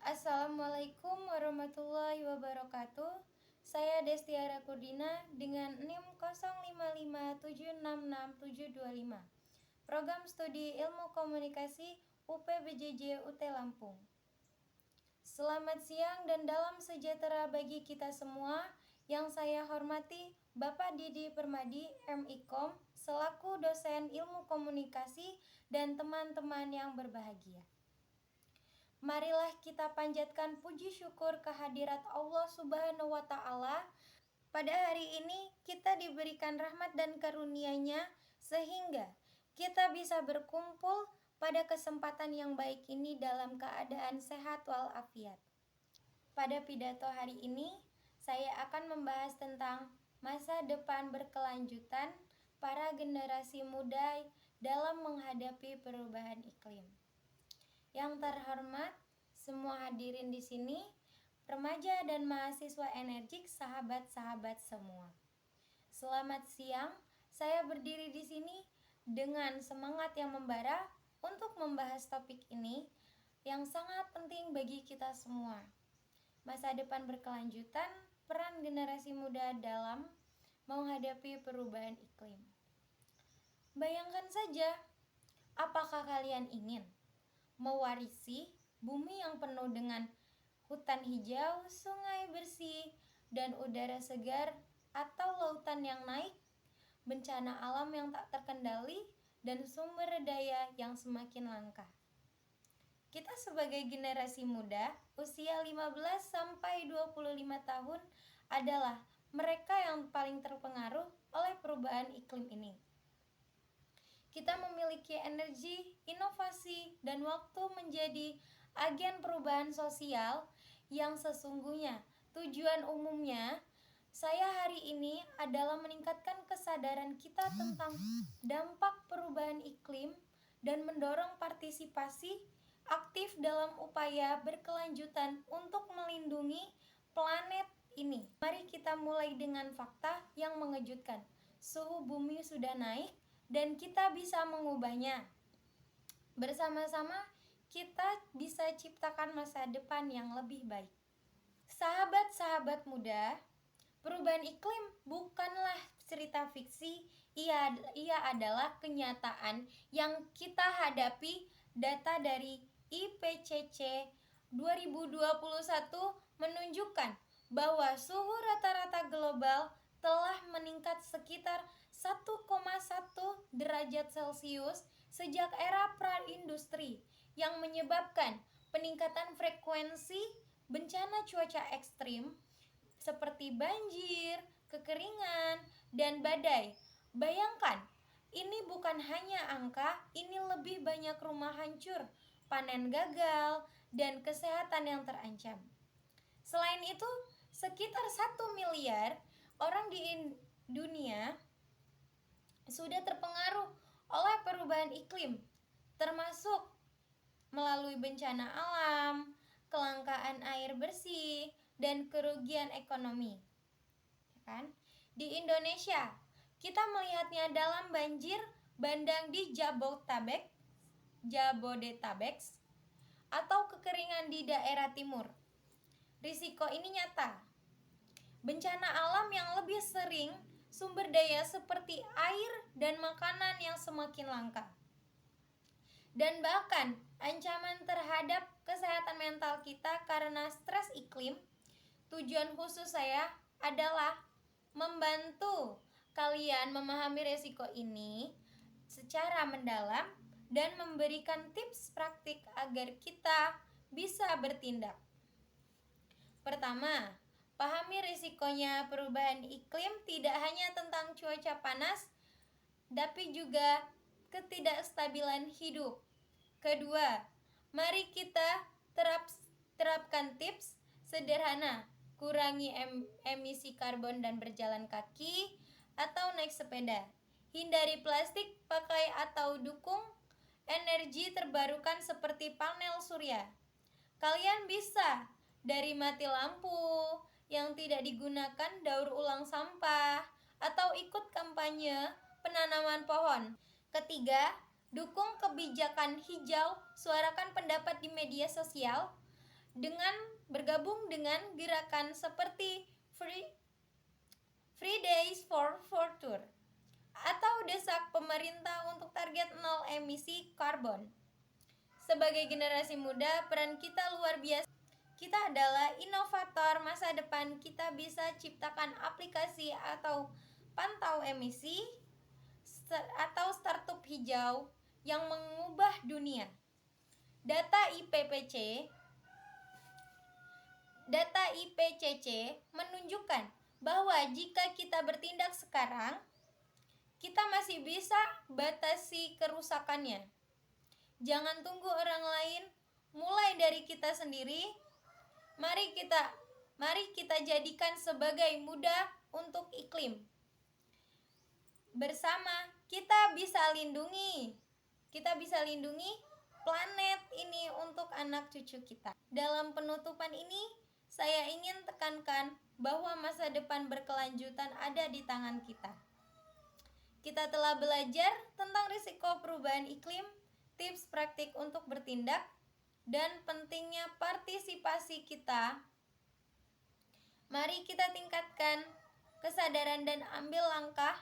Assalamualaikum warahmatullahi wabarakatuh. Saya Destiara Kurdina dengan NIM 0557667725. Program Studi Ilmu Komunikasi UPBJJ UT Lampung. Selamat siang dan dalam sejahtera bagi kita semua. Yang saya hormati Bapak Didi Permadi, MIKOM, selaku dosen Ilmu Komunikasi dan teman-teman yang berbahagia. Marilah kita panjatkan puji syukur kehadirat Allah Subhanahu wa Ta'ala. Pada hari ini kita diberikan rahmat dan karunia-Nya sehingga kita bisa berkumpul pada kesempatan yang baik ini dalam keadaan sehat walafiat. Pada pidato hari ini saya akan membahas tentang masa depan berkelanjutan para generasi muda dalam menghadapi perubahan iklim. Yang terhormat semua hadirin di sini, remaja dan mahasiswa energik, sahabat-sahabat semua. Selamat siang, saya berdiri di sini dengan semangat yang membara untuk membahas topik ini yang sangat penting bagi kita semua. Masa depan berkelanjutan, peran generasi muda dalam menghadapi perubahan iklim. Bayangkan saja, apakah kalian ingin mewarisi bumi yang penuh dengan hutan hijau, sungai bersih, dan udara segar, atau lautan yang naik, bencana alam yang tak terkendali, dan sumber daya yang semakin langka? Kita sebagai generasi muda, usia 15-25 tahun adalah mereka yang paling terpengaruh oleh perubahan iklim ini. Kita memiliki energi, inovasi, dan waktu menjadi agen perubahan sosial yang sesungguhnya. Tujuan umumnya saya hari ini adalah meningkatkan kesadaran kita tentang dampak perubahan iklim dan mendorong partisipasi aktif dalam upaya berkelanjutan untuk melindungi planet ini. Mari kita mulai dengan fakta yang mengejutkan. Suhu bumi sudah naik dan kita bisa mengubahnya. Bersama-sama kita bisa ciptakan masa depan yang lebih baik. Sahabat-sahabat muda, perubahan iklim bukanlah cerita fiksi, ia adalah kenyataan yang kita hadapi. Data dari IPCC 2021 menunjukkan bahwa suhu rata-rata global telah meningkat sekitar 1,1 derajat Celcius sejak era pra-industri yang menyebabkan peningkatan frekuensi bencana cuaca ekstrim seperti banjir, kekeringan, dan badai. Bayangkan, ini bukan hanya angka, ini lebih banyak rumah hancur, panen gagal, dan kesehatan yang terancam. Selain itu, sekitar 1 miliar orang di dunia sudah terpengaruh oleh perubahan iklim, termasuk melalui bencana alam, kelangkaan air bersih, dan kerugian ekonomi. Di Indonesia, kita melihatnya dalam banjir bandang di Jabodetabek atau kekeringan di daerah timur. Risiko ini nyata. Bencana alam yang lebih sering, sumber daya seperti air dan makanan yang semakin langka, dan bahkan ancaman terhadap kesehatan mental kita karena stres iklim. Tujuan khusus saya adalah membantu kalian memahami resiko ini secara mendalam dan memberikan tips praktik agar kita bisa bertindak. Pertama, pahami risikonya perubahan iklim tidak hanya tentang cuaca panas, tapi juga ketidakstabilan hidup. Kedua, mari kita terapkan tips sederhana, kurangi emisi karbon dan berjalan kaki atau naik sepeda. Hindari plastik, pakai atau dukung energi terbarukan seperti panel surya. Kalian bisa dari mati lampu yang tidak digunakan, daur ulang sampah, atau ikut kampanye penanaman pohon. Ketiga, dukung kebijakan hijau, suarakan pendapat di media sosial, dengan bergabung dengan gerakan seperti Free Days for Future atau desak pemerintah untuk target nol emisi karbon. Sebagai generasi muda, peran kita luar biasa. Kita adalah inovator masa depan. Kita bisa ciptakan aplikasi atau pantau emisi atau startup hijau yang mengubah dunia. Data IPCC menunjukkan bahwa jika kita bertindak sekarang, kita masih bisa batasi kerusakannya. Jangan tunggu orang lain, mulai dari kita sendiri. Mari kita jadikan sebagai mudah untuk iklim. Bersama kita bisa lindungi planet ini untuk anak cucu kita. Dalam penutupan ini, saya ingin tekankan bahwa masa depan berkelanjutan ada di tangan kita. Kita telah belajar tentang risiko perubahan iklim, tips praktik untuk bertindak, dan pentingnya partisipasi kita. Mari kita tingkatkan kesadaran dan ambil langkah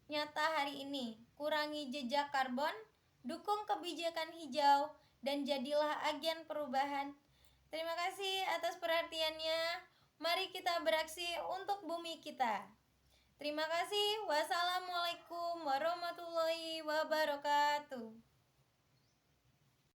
nyata hari ini. Kurangi jejak karbon, dukung kebijakan hijau, dan jadilah agen perubahan. Terima kasih atas perhatiannya. Mari kita beraksi untuk bumi kita. Terima kasih. Wassalamualaikum warahmatullahi wabarakatuh.